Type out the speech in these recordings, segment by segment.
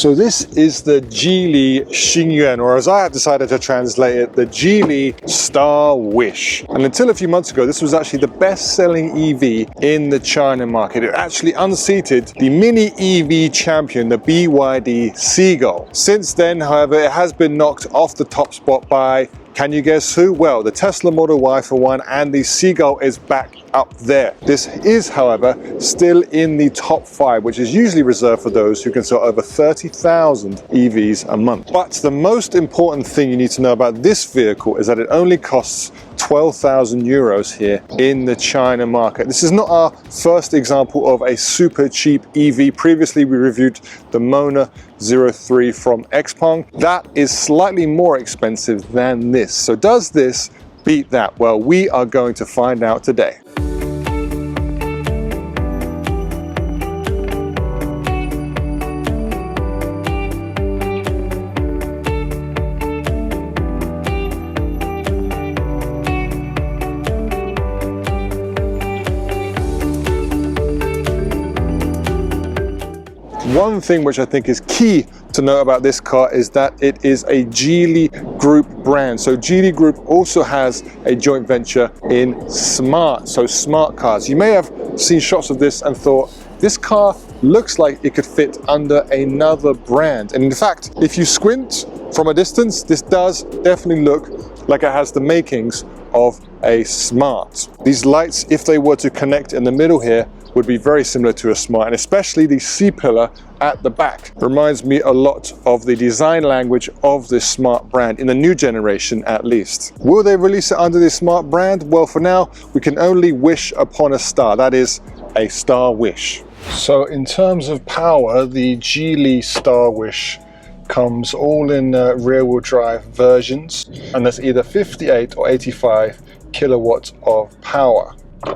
So this is the GEELY Xingyuan, or as I have decided to translate it, the GEELY Starwish. And until a few months ago, this was actually the best-selling EV in the China market. It actually unseated the mini EV champion, the BYD Seagull. Since then, however, it has been knocked off the top spot by, can you guess who? Well, the Tesla Model Y for one, and the Seagull is back up there. This is, however, still in the top 5, which is usually reserved for those who can sell over 30,000 EVs a month. But the most important thing you need to know about this vehicle is that it only costs 12,000 euros here in the China market. This is not our first example of a super cheap EV. Previously, we reviewed the Mona 03 from Xpeng. That is slightly more expensive than this. So does this beat that? Well, we are going to find out today. One thing which I think is key to know about this car is that it is a Geely Group brand. So Geely Group also has a joint venture in smart cars. You may have seen shots of this and thought, this car looks like it could fit under another brand. And in fact, if you squint from a distance, this does definitely look like it has the makings of a smart. These lights, if they were to connect in the middle here, would be very similar to a smart, and especially the C-pillar at the back reminds me a lot of the design language of this smart brand, in the new generation at least. Will they release it under this smart brand? Well, for now, we can only wish upon a star. That is a Starwish. So in terms of power, the Geely Starwish comes all in rear-wheel drive versions, and there's either 58 or 85 kilowatts of power,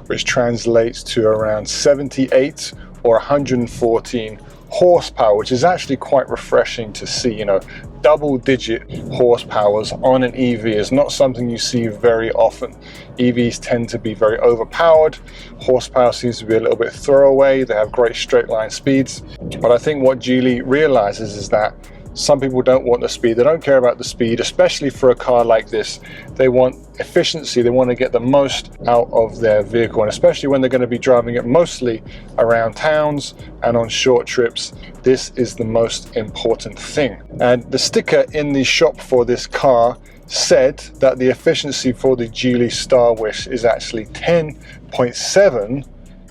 which translates to around 78 or 114 horsepower, which is actually quite refreshing to see. You know, double-digit horsepowers on an EV is not something you see very often. EVs tend to be very overpowered. Horsepower seems to be a little bit throwaway. They have great straight line speeds. But I think what Geely realizes is that some people don't want the speed. They don't care about the speed, especially for a car like this. They want efficiency. They want to get the most out of their vehicle, and especially when they're going to be driving it mostly around towns and on short trips, this is the most important thing. And the sticker in the shop for this car said that the efficiency for the Geely Starwish is actually 10.7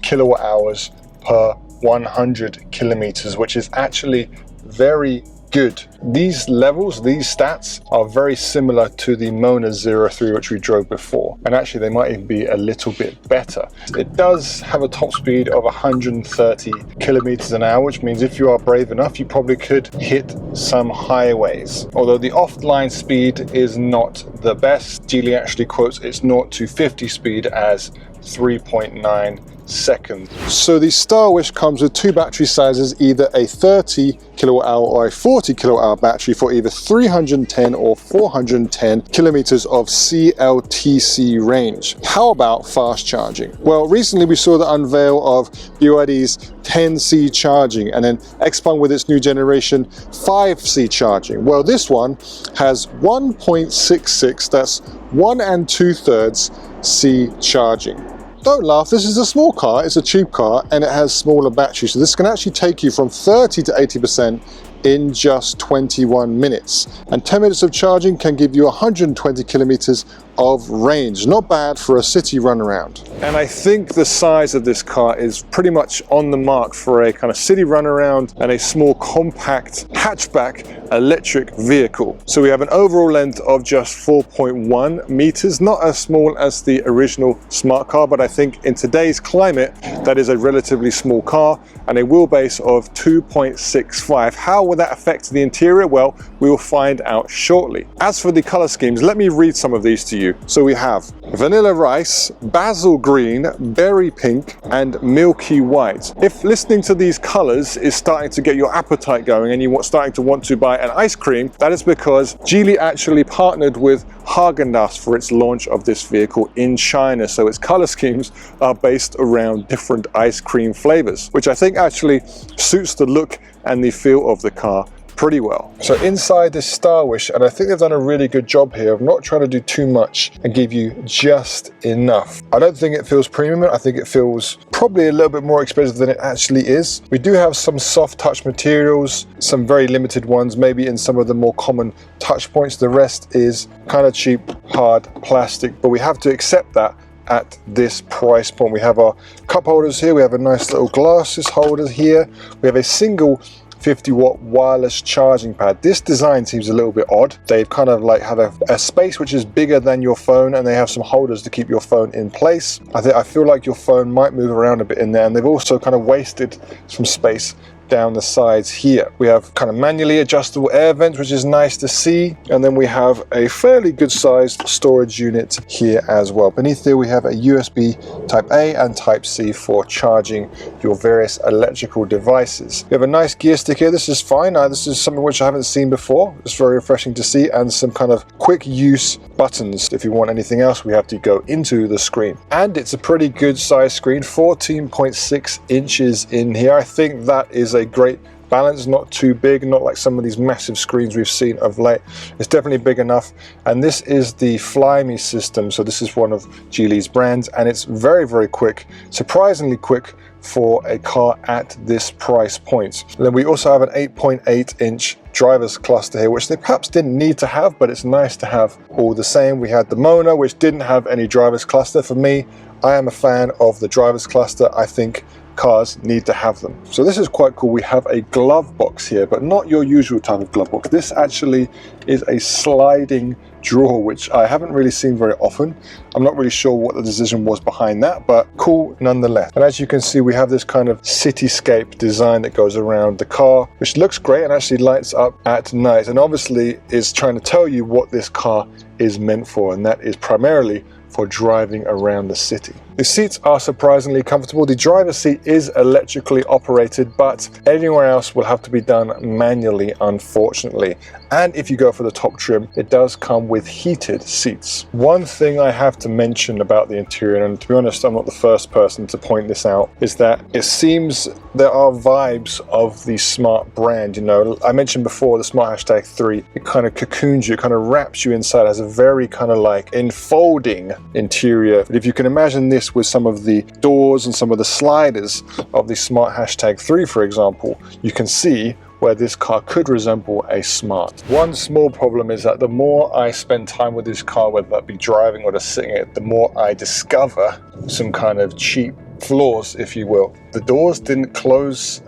kilowatt hours per 100 kilometers, which is actually very good. These levels, these stats are very similar to the Mona 03 which we drove before, and actually they might even be a little bit better. It does have a top speed of 130 kilometers an hour, which means if you are brave enough, you probably could hit some highways. Although the offline speed is not the best. Geely actually quotes its 0 to 50 speed as 3.9 seconds. So the Starwish comes with two battery sizes, either a 30 kilowatt hour or a 40 kilowatt hour battery for either 310 or 410 kilometers of CLTC range. How about fast charging? Well, recently we saw the unveil of BYD's 10C charging, and then Xpeng with its new generation 5C charging. Well, this one has 1.66, that's 1 2/3 C charging. Don't laugh, this is a small car, it's a cheap car, and it has smaller batteries. So this can actually take you from 30 to 80% in just 21 minutes. And 10 minutes of charging can give you 120 kilometers of range. Not bad for a city run around. And I think the size of this car is pretty much on the mark for a kind of city run around and a small compact hatchback electric vehicle. So we have an overall length of just 4.1 meters, not as small as the original smart car, but I think in today's climate, that is a relatively small car, and a wheelbase of 2.65. How will that affect the interior? Well, we will find out shortly. As for the color schemes, let me read some of these to you. So we have vanilla rice, basil green, berry pink, and milky white. If listening to these colors is starting to get your appetite going and you're starting to want to buy an ice cream, that is because Geely actually partnered with Häagen-Dazs for its launch of this vehicle in China. So its color schemes are based around different ice cream flavors, which I think actually suits the look and the feel of the car pretty well. So inside this Starwish, and I think they've done a really good job here of not trying to do too much and give you just enough. I don't think it feels premium. I think it feels probably a little bit more expensive than it actually is. We do have some soft touch materials, some very limited ones, maybe in some of the more common touch points. The rest is kind of cheap, hard plastic, but we have to accept that at this price point. We have our cup holders here. We have a nice little glasses holder here. We have a single 50-watt wireless charging pad. This design seems a little bit odd. They've kind of like have a space which is bigger than your phone, and they have some holders to keep your phone in place. I feel like your phone might move around a bit in there, and they've also kind of wasted some space down the sides here. We have kind of manually adjustable air vents, which is nice to see. And then we have a fairly good sized storage unit here as well. Beneath here we have a USB Type A and Type C for charging your various electrical devices. We have a nice gear stick here. This is fine. This is something which I haven't seen before. It's very refreshing to see, and some kind of quick use buttons. If you want anything else, we have to go into the screen. And it's a pretty good size screen, 14.6 inches in here. I think that is a great balance, not too big, not like some of these massive screens we've seen of late. It's definitely big enough. And this is the Fly Me system. So this is one of Geely's brands, and it's very, very quick, surprisingly quick for a car at this price point. And then we also have an 8.8 inch driver's cluster here, which they perhaps didn't need to have, but it's nice to have all the same. We had the Mona, which didn't have any driver's cluster. For me, I am a fan of the driver's cluster. I think cars need to have them. So this is quite cool. We have a glove box here, but not your usual type of glove box. This actually is a sliding drawer, which I haven't really seen very often. I'm not really sure what the decision was behind that, but cool nonetheless. And as you can see, we have this kind of cityscape design that goes around the car, which looks great and actually lights up at night, and obviously is trying to tell you what this car is meant for, and that is primarily for driving around the city. The seats are surprisingly comfortable. The driver's seat is electrically operated, but anywhere else will have to be done manually, unfortunately. And if you go for the top trim, it does come with heated seats. One thing I have to mention about the interior, and to be honest, I'm not the first person to point this out, is that it seems there are vibes of the Smart brand. You know, I mentioned before the Smart #3, it kind of cocoons you, it kind of wraps you inside, has a very kind of like enfolding interior. But if you can imagine this with some of the doors and some of the sliders of the Smart #3, for example, you can see where this car could resemble a Smart. One small problem is that the more I spend time with this car, whether that be driving or just sitting in it, the more I discover some kind of cheap flaws, if you will. The doors didn't close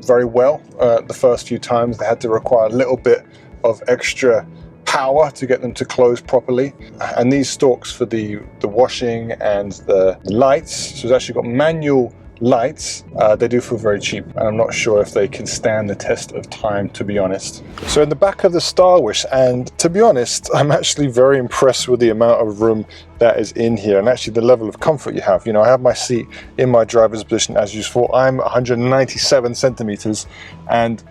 very well the first few times. They had to require a little bit of extra power to get them to close properly. And these stalks for the washing and the lights, so it's actually got manual lights, they do feel very cheap, and I'm not sure if they can stand the test of time, to be honest. So in the back of the Starwish, and to be honest, I'm actually very impressed with the amount of room that is in here, and actually the level of comfort you have. You know, I have my seat in my driver's position as usual. I'm 197 centimeters, and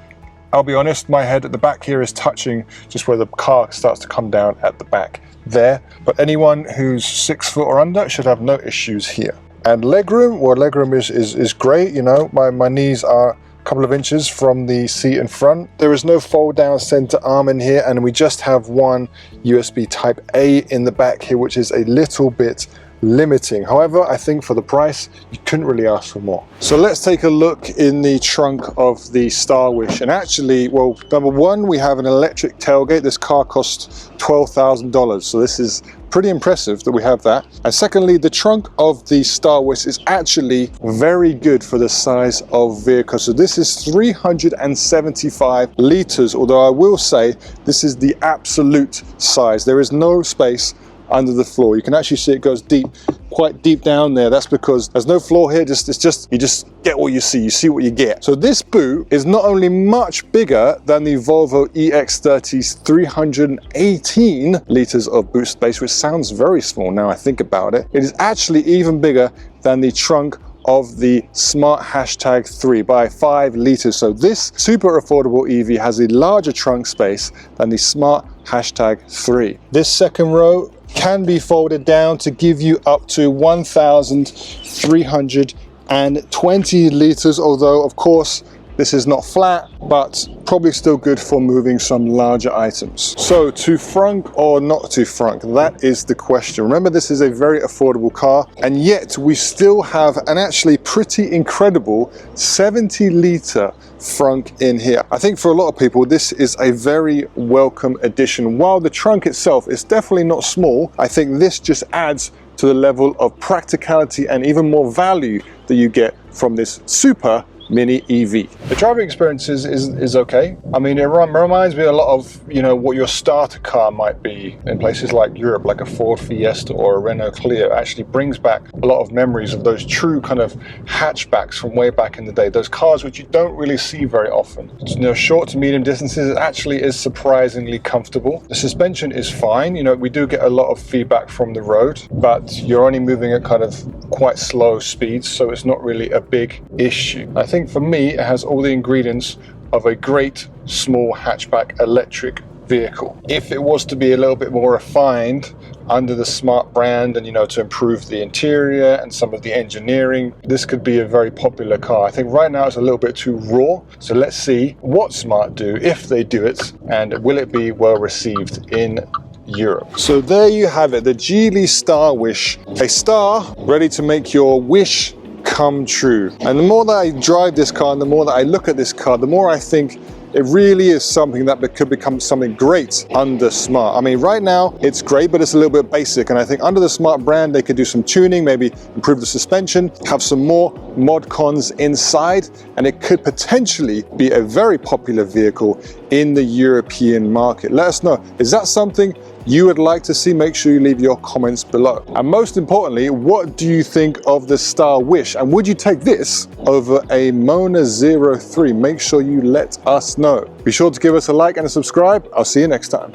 I'll be honest, my head at the back here is touching just where the car starts to come down at the back there. But anyone who's 6 foot or under should have no issues here. And legroom, well, legroom is great. You know, my knees are a couple of inches from the seat in front. There is no fold down center arm in here, and we just have one USB Type A in the back here, which is a little bit limiting. However, I think for the price, you couldn't really ask for more. So let's take a look in the trunk of the Starwish. And actually, well, number one, we have an electric tailgate. This car costs $12,000. So this is pretty impressive that we have that. And secondly, the trunk of the Starwish is actually very good for the size of vehicle. So this is 375 liters, although I will say this is the absolute size. There is no space under the floor. You can actually see it goes deep, quite deep down there. That's because there's no floor here. It's just you just get what you see what you get. So this boot is not only much bigger than the Volvo EX30's 318 liters of boot space, which sounds very small now I think about it. It is actually even bigger than the trunk of the Smart #3 by 5 liters. So this super affordable EV has a larger trunk space than the Smart #3. This second row can be folded down to give you up to 1,320 liters, although of course This is not flat, but probably still good for moving some larger items. So to Frunk or not to Frunk, that is the question. Remember, this is a very affordable car, and yet we still have an actually pretty incredible 70-litre Frunk in here. I think for a lot of people, this is a very welcome addition. While the trunk itself is definitely not small, I think this just adds to the level of practicality and even more value that you get from this super mini EV. The driving experience is okay. I mean, it reminds me a lot of, you know, what your starter car might be in places like Europe, like a Ford Fiesta or a Renault Clio. It actually brings back a lot of memories of those true kind of hatchbacks from way back in the day, those cars which you don't really see very often. You know, short to medium distances, it actually is surprisingly comfortable. The suspension is fine. You know, we do get a lot of feedback from the road, but you're only moving at kind of quite slow speeds, so it's not really a big issue. I think for me, it has all the ingredients of a great small hatchback electric vehicle. If it was to be a little bit more refined under the Smart brand and, you know, to improve the interior and some of the engineering, this could be a very popular car. I think right now it's a little bit too raw. So let's see what Smart do, if they do it, and will it be well received in Europe. So there you have it, the GEELY Starwish, a star ready to make your wish come true. And the more that I drive this car and the more that I look at this car, the more I think it really is something that could become something great under Smart. I mean, right now it's great, but it's a little bit basic. And I think under the Smart brand, they could do some tuning, maybe improve the suspension, have some more mod cons inside, and it could potentially be a very popular vehicle in the European market. Let us know, is that something you would like to see? Make sure you leave your comments below. And most importantly, what do you think of the Starwish? And would you take this over a Mona 03? Make sure you let us know. Be sure to give us a like and a subscribe. I'll see you next time.